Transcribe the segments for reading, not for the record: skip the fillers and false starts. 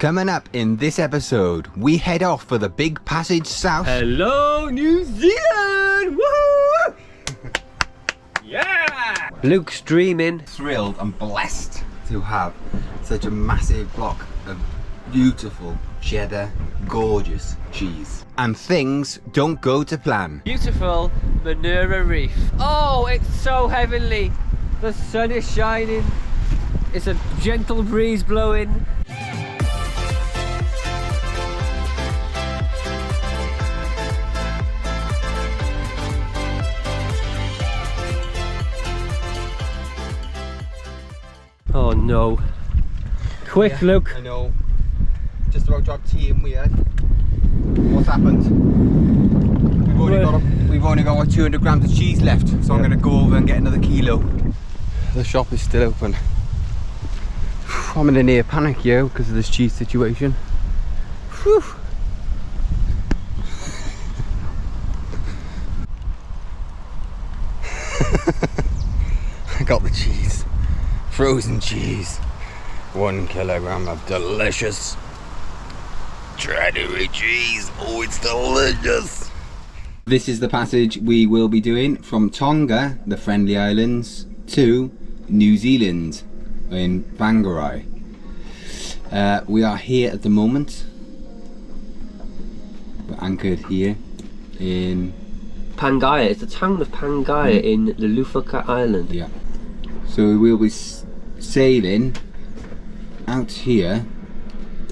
Coming up in this episode, we head off for the big passage south. Hello, New Zealand! Woohoo! Yeah! Luke's dreaming. Thrilled and blessed to have such a massive block of beautiful cheddar, gorgeous cheese. And things don't go to plan. Beautiful Minerva Reef. Oh, it's so heavenly. The sun is shining. It's a gentle breeze blowing. Oh no. Quick, yeah, Luke. I know. Just about dropped tea in weird. What's happened? We've only got what, 200 grams of cheese left, so I'm going to go over and get another kilo. The shop is still open. I'm in a near panic here because of this cheese situation. Whew. I got the cheese. Frozen cheese. 1 kilogram of delicious Treasury cheese. Oh, it's delicious. This is the passage we will be doing from Tonga, the Friendly Islands, to New Zealand in Whangarei. We are here at the moment. We're anchored here in Pangaea. It's the town of Pangaea in the Lufaka Island. Yeah. So we'll be sailing out here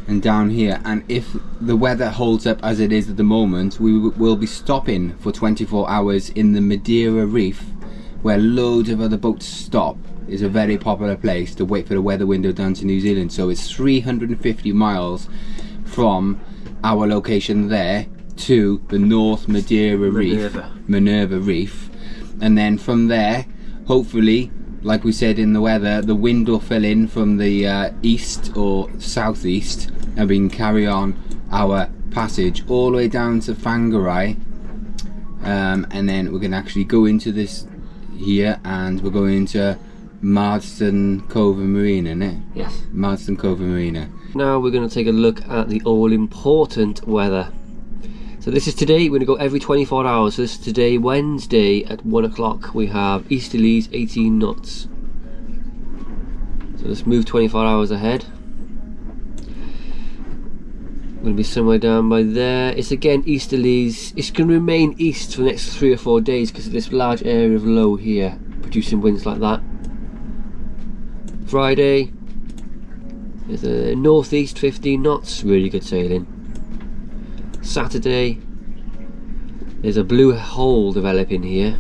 and down here, and if the weather holds up as it is at the moment, we will be stopping for 24 hours in the Madeira Reef, where loads of other boats stop. It's a very popular place to wait for the weather window down to New Zealand. So it's 350 miles from our location there to the North Madeira Reef, Minerva Reef, and then from there, hopefully, like we said in the weather, the wind will fill in from the east or southeast, and we can carry on our passage all the way down to Whangarei, and then we're going to actually go into this here, and we're going to Marsden Cove Marina, isn't it? Yes. Marsden Cove Marina. Now we're going to take a look at the all-important weather. So this is today, we're going to go every 24 hours. So this is today, Wednesday at 1 o'clock. We have easterlies 18 knots. So let's move 24 hours ahead. We're going to be somewhere down by there. It's again easterlies. It's going to remain east for the next 3 or 4 days because of this large area of low here, producing winds like that. Friday, there's a northeast 15 knots, really good sailing. Saturday, there's a blue hole developing here.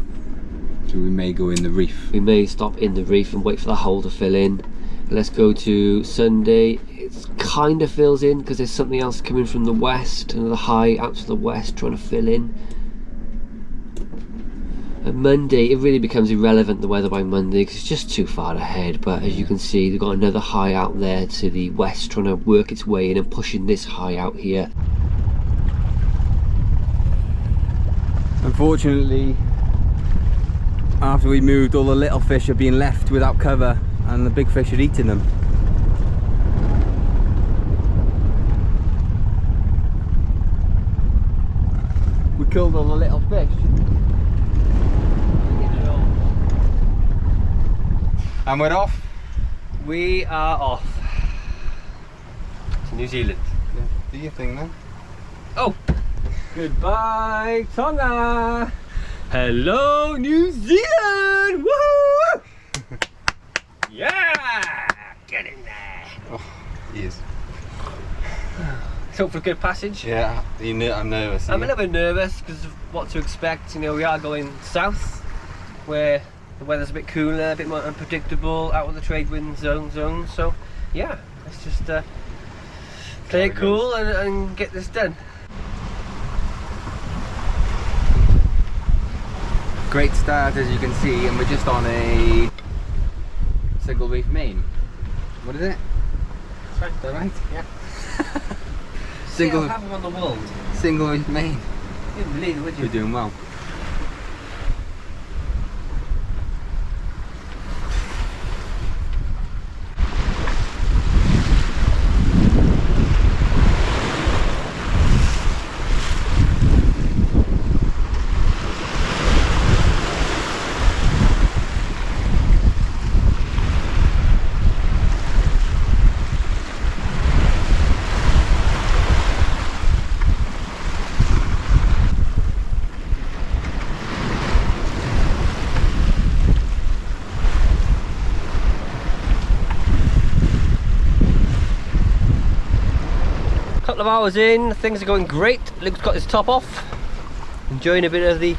So we may go in the reef. We may stop in the reef and wait for the hole to fill in. Let's go to Sunday. It kind of fills in because there's something else coming from the west, another high out to the west trying to fill in. And Monday, it really becomes irrelevant, the weather by Monday, because it's just too far ahead. But as you can see, they've got another high out there to the west trying to work its way in and pushing this high out here. Unfortunately, after we moved, all the little fish are being left without cover, and the big fish are eating them. We killed all the little fish. And we're off. We are off to New Zealand. Yeah, do your thing then. Oh! Goodbye, Tonga! Hello, New Zealand! Woohoo! Yeah! Get in there! Oh, he is. Let's hope for a good passage. Yeah, I'm nervous. I'm a little bit nervous because of what to expect. You know, we are going south, where the weather's a bit cooler, a bit more unpredictable, out of the trade wind zone. So, yeah, let's just play it cool and get this done. Great start, as you can see, and we're just on a single reef main. What is it? That's right. Is that right? Yeah. Single. I'll have them on the world. Single reef main. You didn't believe it, would you? We're doing well. couple of hours in, things are going great. Luke's got his top off, enjoying a bit of the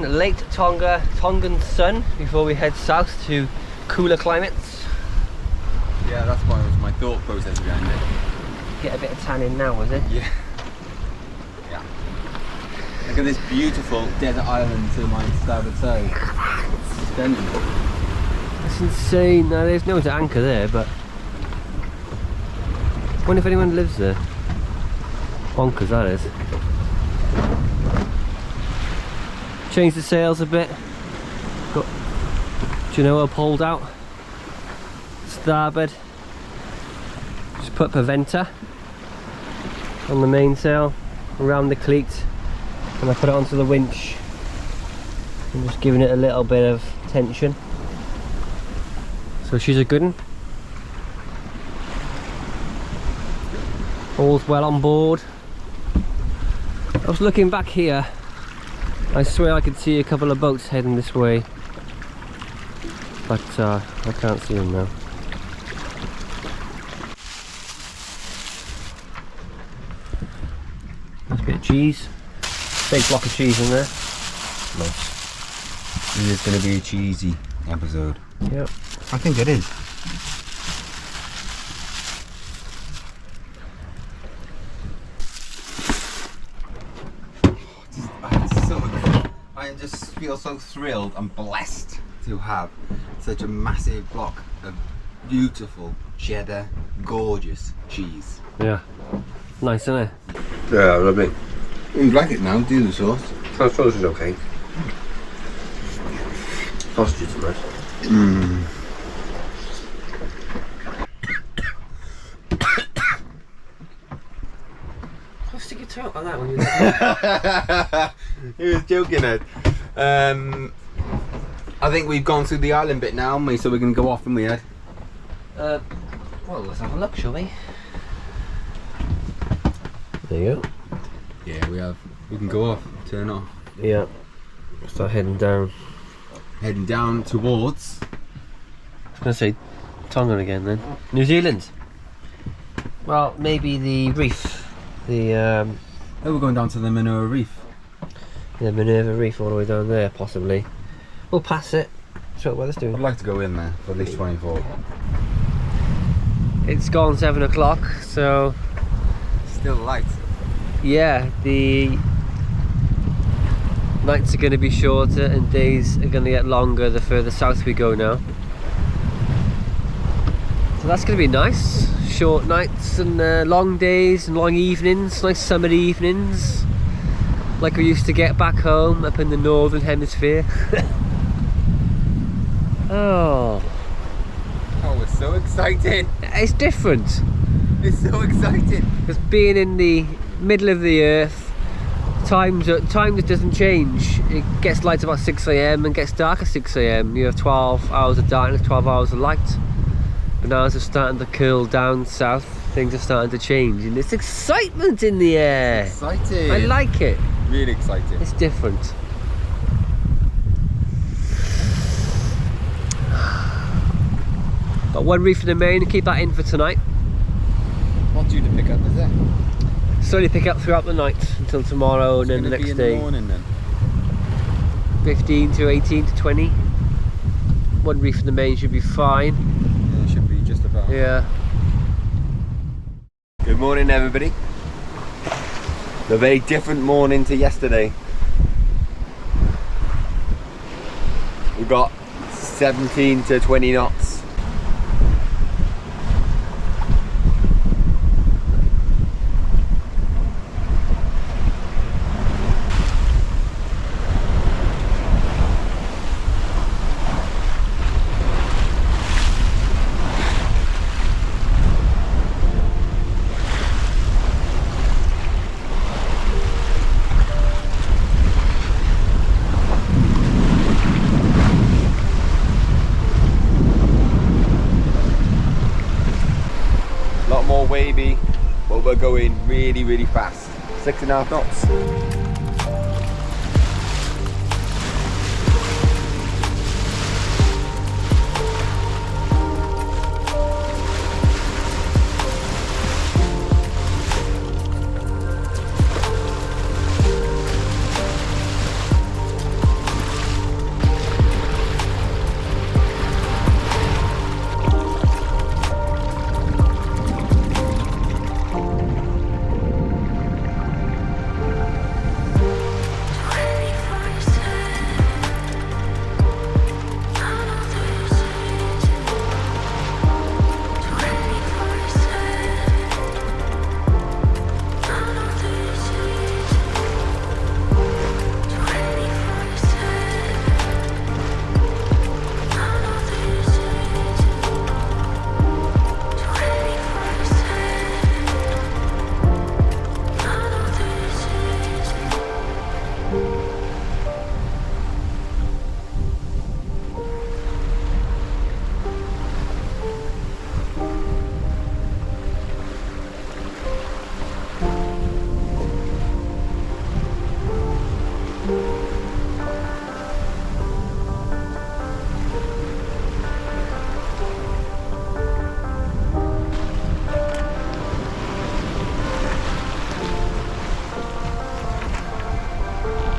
late Tongan sun before we head south to cooler climates. Yeah, that's my thought process behind it. Get a bit of tan in now, is it? Yeah. Yeah. Look at this beautiful desert island to my starboard side. It's stunning. It's insane. Now there's nowhere to anchor there, but I wonder if anyone lives there. Bonkers that is. Change the sails a bit. Got Genoa pulled out. Starboard. Just put preventer on the mainsail around the cleat, and I put it onto the winch. I'm just giving it a little bit of tension. So she's a good one. All's well on board. I was looking back here. I swear I could see a couple of boats heading this way, but I can't see them now. Nice bit of cheese. Big block of cheese in there. Nice. This is going to be a cheesy episode. Yep. I think it is. I just feel so thrilled and blessed to have such a massive block of beautiful cheddar, gorgeous cheese. Yeah. Nice, isn't it? Yeah, I love it. You like it now, do the sauce? The sauce is okay. Sausage is nice. Stick your toe out like that when you He was joking, Ed. I think we've gone through the island bit now, haven't we? So we're going to go off, haven't we, Ed? well, let's have a look, shall we? There you go. Yeah, we have. We can go off, turn off. Yeah. Start heading down. Heading down towards... I was going to say Tonga again then. New Zealand. Well, maybe the Reef. The Oh, we're going down to the Minerva Reef. yeah, Minerva Reef all the way down there, possibly. We'll pass it. See what the weather's doing. I'd like to go in there for at least 24. It's gone 7 o'clock, so Still light. yeah, the nights are going to be shorter and days are going to get longer the further south we go now. So that's going to be nice. Short nights and long days and long evenings, nice summer evenings, like we used to get back home up in the northern hemisphere. Oh, It's so exciting. it's different. It's so exciting. Because being in the middle of the earth, time just doesn't change. It gets light about 6 AM and gets dark at 6 AM. You have 12 hours of darkness, 12 hours of light. But now as it's starting to cool down south, things are starting to change, and there's excitement in the air. Exciting. I like it. Really exciting. It's different. Got one reef in the main, keep that in for tonight. What's due to pick up, is it? Slowly pick up throughout the night until tomorrow, and then the next day. In the morning then. 15 to 18 to 20. One reef in the main should be fine. Yeah, it should be just about. Yeah. Good morning, everybody. A very different morning to yesterday. We've got 17 to 20 knots. More wavy, but we're going really, really fast. 6.5 knots.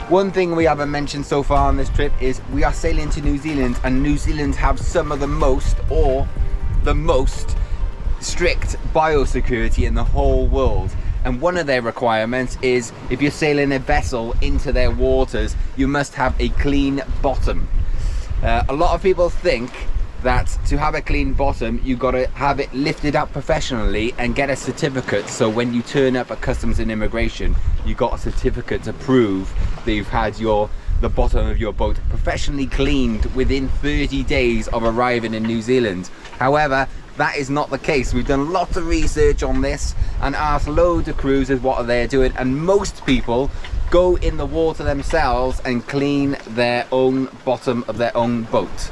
One thing we haven't mentioned so far on this trip is we are sailing to New Zealand, and New Zealand have some of the most strict biosecurity in the whole world. And one of their requirements is if you're sailing a vessel into their waters, you must have a clean bottom. A lot of people think that to have a clean bottom, you've got to have it lifted up professionally and get a certificate. So when you turn up at customs and immigration, you got a certificate to prove that you've had the bottom of your boat professionally cleaned within 30 days of arriving in New Zealand. However, that is not the case. We've done lots of research on this and asked loads of cruisers what are they doing, and most people go in the water themselves and clean their own bottom of their own boat.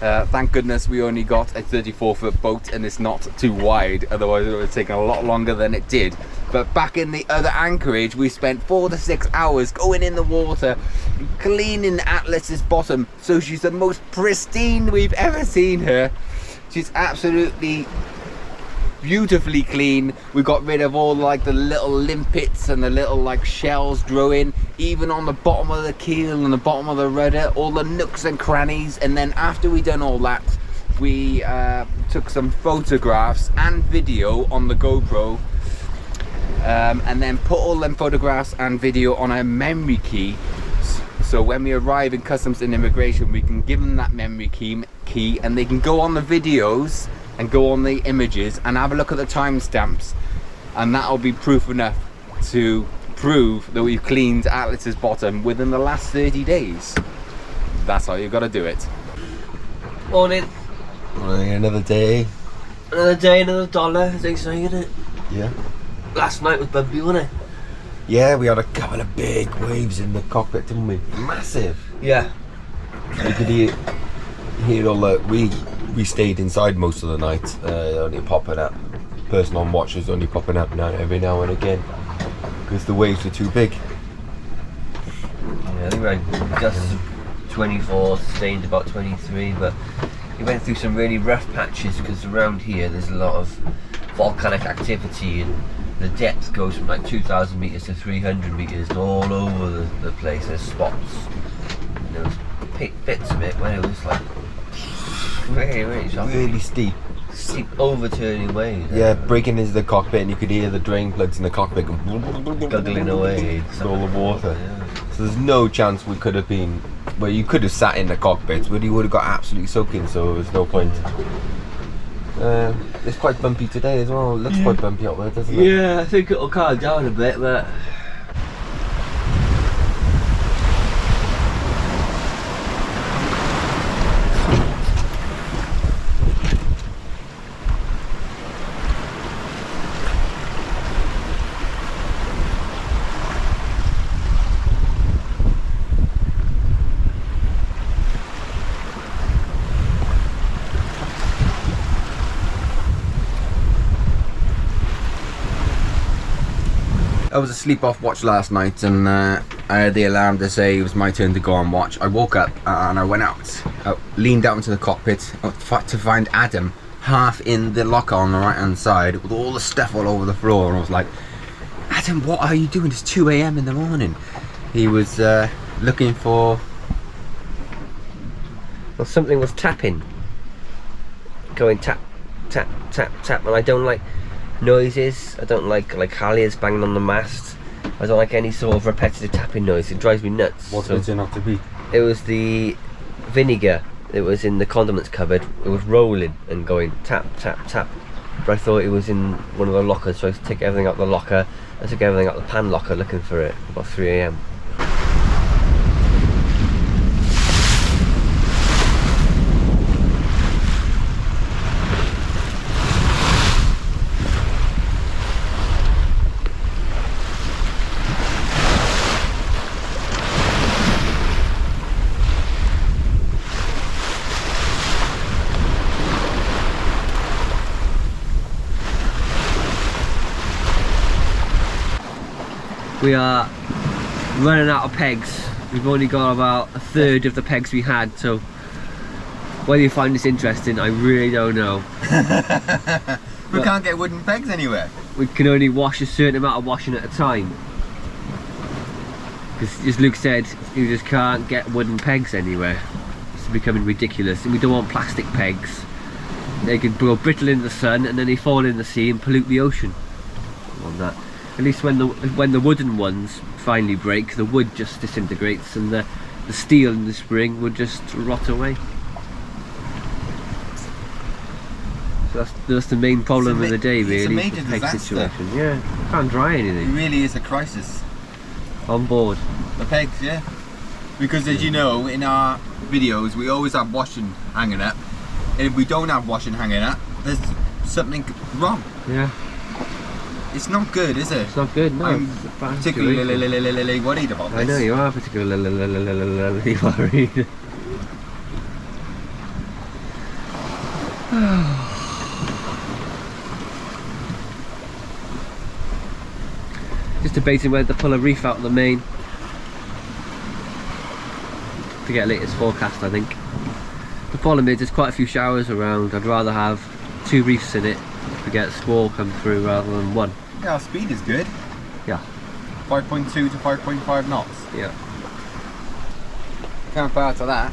Thank goodness we only got a 34-foot boat and it's not too wide, otherwise it would have taken a lot longer than it did. But back in the other anchorage, we spent 4 to 6 hours going in the water, cleaning Atlas's bottom, so she's the most pristine we've ever seen her. She's absolutely beautifully clean. We got rid of all like the little limpets and the little like shells growing, even on the bottom of the keel and the bottom of the rudder, all the nooks and crannies. And then after we done all that, we took some photographs and video on the GoPro, and then put all them photographs and video on a memory key. So when we arrive in customs and immigration, we can give them that memory key and they can go on the videos and go on the images and have a look at the timestamps, and that'll be proof enough to prove that we've cleaned Atlas's bottom within the last 30 days. That's how you've got to do it. Morning. Another day. Another day, another dollar, as they say, isn't it? Yeah. Last night was bumpy, wasn't it? Yeah, we had a couple of big waves in the cockpit, didn't we? Massive. Yeah. You could hear all the... We stayed inside most of the night, only popping up. Person on watch was only popping up now every now and again because the waves were too big. Yeah, I think we're just 24, sustained about 23, but we went through some really rough patches because around here there's a lot of volcanic activity, and the depth goes from like 2,000 metres to 300 metres and all over the place. There's spots, and there was bits of it where it was like really steep overturning waves. Yeah, breaking into the cockpit, and you could hear the drain plugs in the cockpit guggling away with all the water. Yeah. So there's no chance we could have been, well, you could have sat in the cockpits, but you would have got absolutely soaking, so there's no point. It's quite bumpy today as well. It looks quite bumpy up there, doesn't it? Yeah, I think it'll calm down a bit, but I was asleep off watch last night, and I had the alarm to say it was my turn to go on watch. I woke up and I went out, leaned out into the cockpit to find Adam half in the locker on the right hand side with all the stuff all over the floor, and I was like, Adam, what are you doing? It's 2 AM in the morning. He was looking for... Well, something was tapping, going tap, tap, tap, tap, and I don't like noises. I don't like halyards banging on the mast. I don't like any sort of repetitive tapping noise. It drives me nuts. What does it have to be? It was the vinegar. It was in the condiments cupboard. It was rolling and going tap, tap, tap. But I thought it was in one of the lockers, so I took everything out the locker. I took everything out the pan locker looking for it about 3 AM. We are running out of pegs. We've only got about a third of the pegs we had, so whether you find this interesting, I really don't know. We can't get wooden pegs anywhere. We can only wash a certain amount of washing at a time. Because as Luke said, you just can't get wooden pegs anywhere. It's becoming ridiculous, and we don't want plastic pegs. They could go brittle in the sun and then they fall in the sea and pollute the ocean. On that, at least when the wooden ones finally break, the wood just disintegrates and the steel in the spring would just rot away. So that's the main problem of the day, really. It's a major the peg disaster. situation. Yeah, can't dry anything. It really is a crisis. On board. The pegs, yeah. Because as you know, in our videos we always have washing hanging up. And if we don't have washing hanging up, there's something wrong. Yeah. It's not good, is it? It's not good, no. I'm It's a bad particularly worried about this. I know, you are particularly worried. Just debating whether to pull a reef out of the main to get latest forecast, I think. The problem is there's quite a few showers around. I'd rather have 2 reefs in it to get a squall come through rather than 1. Yeah, our speed is good. Yeah. 5.2 to 5.5 knots. Yeah. Can't compare to that.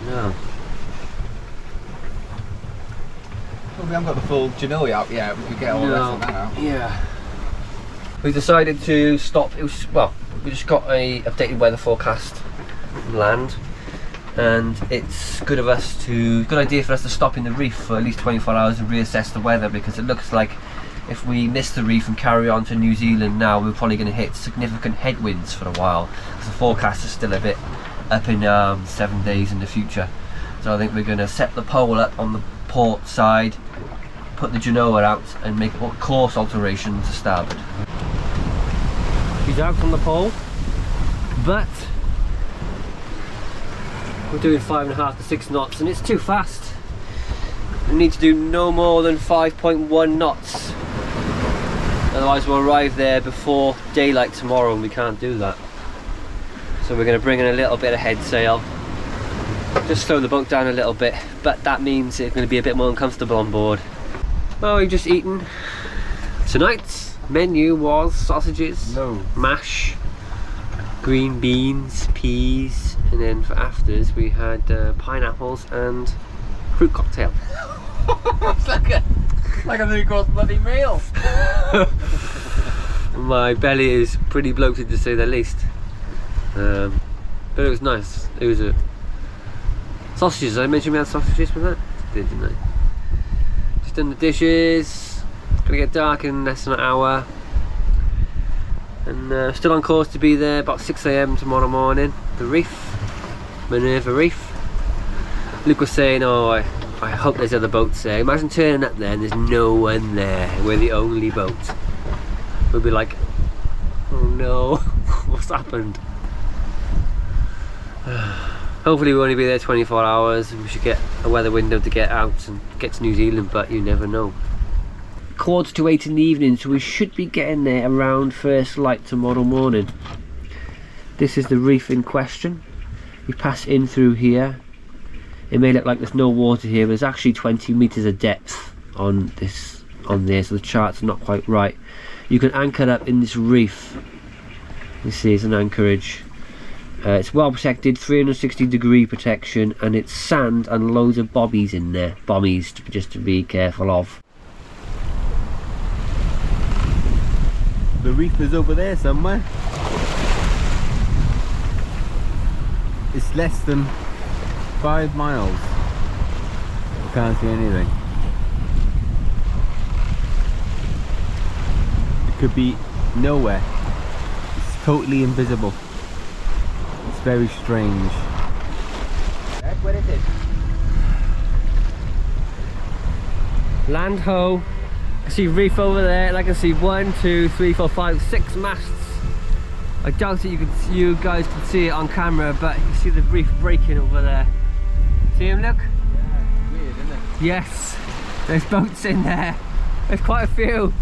No. Well, we haven't got the full Genoa out yet. We could get all the rest of that out. Yeah. We decided to stop. It was, well, we just got a updated weather forecast from land, and it's good idea for us to stop in the reef for at least 24 hours and reassess the weather, because it looks like if we miss the reef and carry on to New Zealand now, we're probably going to hit significant headwinds for a while, because the forecast is still a bit up in 7 days in the future. So I think we're going to set the pole up on the port side, put the Genoa out and make course alteration to starboard. She's out on the pole, but we're doing 5.5 to 6 knots and it's too fast. We need to do no more than 5.1 knots. Otherwise we'll arrive there before daylight tomorrow and we can't do that. So we're going to bring in a little bit of head sail, just slow the boat down a little bit, but that means it's going to be a bit more uncomfortable on board. Well, we've just eaten. Tonight's menu was sausages, mash, green beans, peas, and then for afters we had pineapples and fruit cocktail. It's like a 3-course bloody meal. My belly is pretty bloated to say the least, but it was nice. It was a sausages. I mentioned we had sausages with that. Didn't I? Just done the dishes. Gonna get dark in less than an hour, and still on course to be there about 6 AM tomorrow morning. The Reef, Minerva Reef. Luke was saying, oh, I hope there's other boats there. Imagine turning up there and there's no one there. We're the only boat. We'll be like, oh no, what's happened? Hopefully we'll only be there 24 hours and we should get a weather window to get out and get to New Zealand, but you never know. 7:45 in the evening, so we should be getting there around first light tomorrow morning. This is the reef in question. We pass in through here. It may look like there's no water here, but there's actually 20 meters of depth on there, so the chart's not quite right. You can anchor up in this reef. You see, it's an anchorage. It's well protected, 360-degree protection, and it's sand and loads of bobbies in there. Bommies, just to be careful of. The reef is over there somewhere. It's less than 5 miles. I can't see anything. It could be nowhere. It's totally invisible. It's very strange. What is it? Land ho. I see reef over there, and I can see 1, 2, 3, 4, 5, 6 masts. I doubt that you guys can see it on camera, but you see the reef breaking over there. See him, look? Yeah, it's weird, isn't it? Yes, there's boats in there. There's quite a few.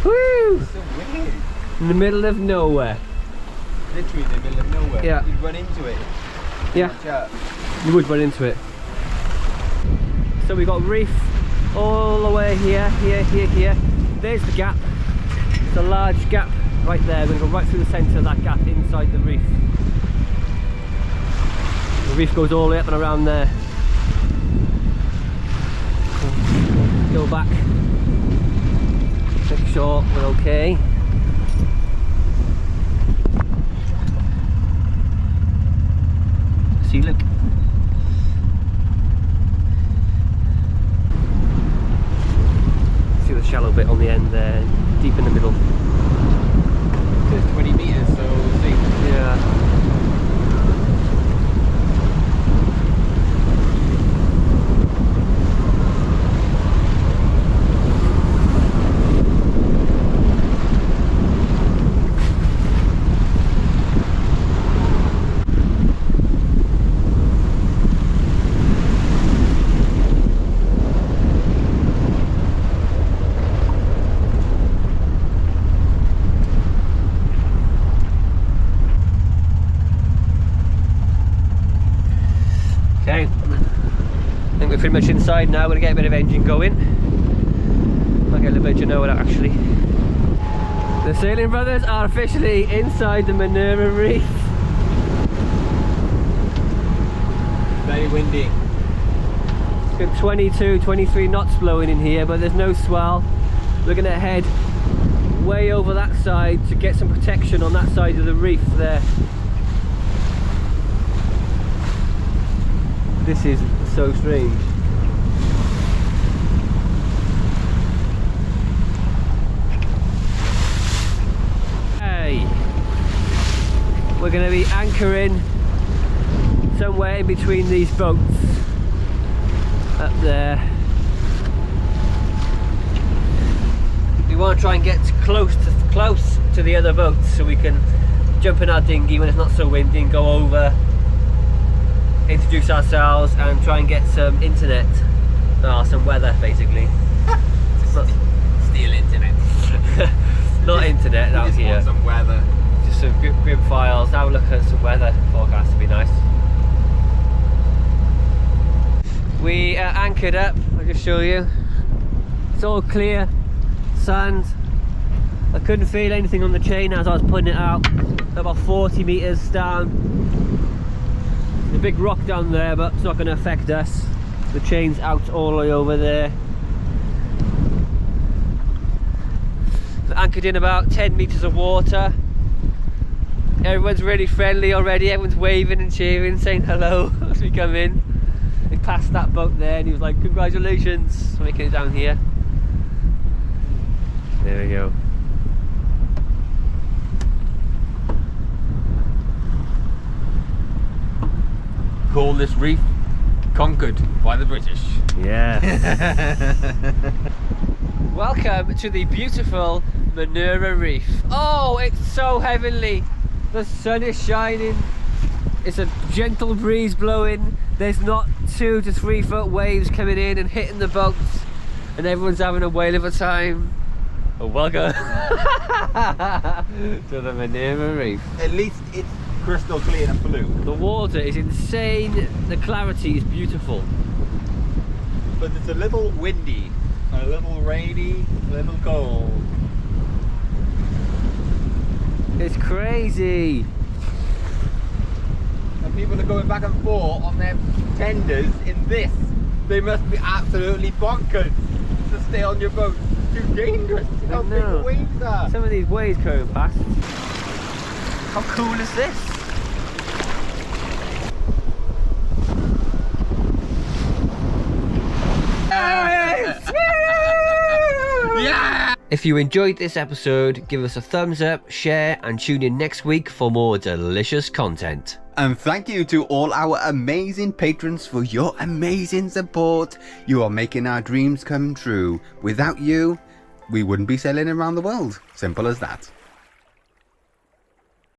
Woo! It's so weird. In the middle of nowhere. Literally in the middle of nowhere. Yeah. You'd run into it. Yeah, you would run into it. So we got reef all the way here, here. There's the gap. There's a large gap right there. We're going to go right through the centre of that gap inside the reef. The reef goes all the way up and around there. Go back. Make sure we're okay. See, look. See the shallow bit on the end there, deep in the middle. It's 20 meters, so we'll see. Yeah. Okay, I think we're pretty much inside now. We're going to get a bit of engine going. I'll get a little bit of Genoa out actually. The Sailing Brothers are officially inside the Minerva Reef. Very windy. Good 22, 23 knots blowing in here, but there's no swell. We're going to head way over that side to get some protection on that side of the reef there. This is so strange. Hey, we're going to be anchoring somewhere in between these boats up there. We want to try and get close to the other boats so we can jump in our dinghy when it's not so windy and go over, introduce ourselves and try and get some internet, some weather basically. Steal internet. Not internet out just here. Want some weather. Just some grid files. Have a look at some weather forecast to be nice. We are anchored up. I'll just show you. It's all clear, sand. I couldn't feel anything on the chain as I was putting it out. About 40 meters down. There's a big rock down there, but it's not going to affect us. The chain's out all the way over there. We're anchored in about 10 meters of water. Everyone's really friendly already. Everyone's waving and cheering, saying hello as we come in. We passed that boat there and he was like, congratulations for making it down here. There we go. Call this reef conquered by the British. Yes. Welcome to the beautiful Minerva Reef. Oh, it's so heavenly. The sun is shining. It's a gentle breeze blowing. There's not 2 to 3 foot waves coming in and hitting the boats, and everyone's having a whale of a time. Oh, welcome to the Minerva Reef. At least it's crystal clear and blue. The water is insane. The clarity is beautiful. But it's a little windy, a little rainy, a little cold. It's crazy. And people are going back and forth on their tenders in this. They must be absolutely bonkers to stay on your boat. It's too dangerous. See how big the waves are. Some of these waves coming past. How cool is this? Yeah! If you enjoyed this episode, give us a thumbs up, share, and tune in next week for more delicious content. And thank you to all our amazing patrons for your amazing support. You are making our dreams come true. Without you, we wouldn't be sailing around the world. Simple as that.